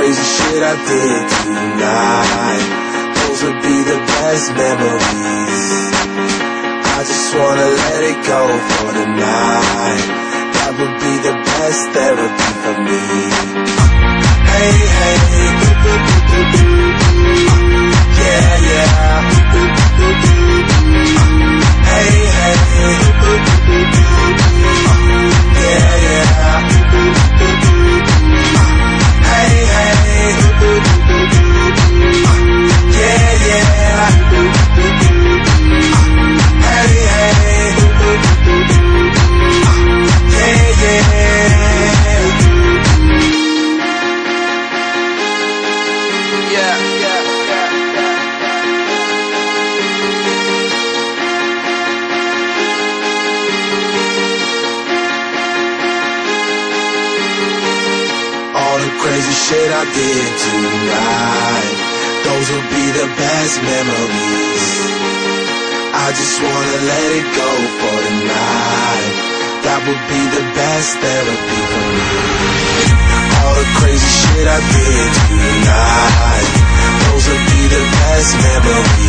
crazy shit I did tonight, those would be the best memories. I just wanna let it go for the night. That would be the best therapy for me. Hey, hey, yeah, yeah. Hey, hey, yeah, yeah. Hey, hey, yeah, yeah. Hey, hey, yeah, yeah. All the crazy shit I did tonight, those will be the best memories. I just wanna let it go for the night. That would be the best therapy for me. All the crazy shit I did tonight, those will be the best memories.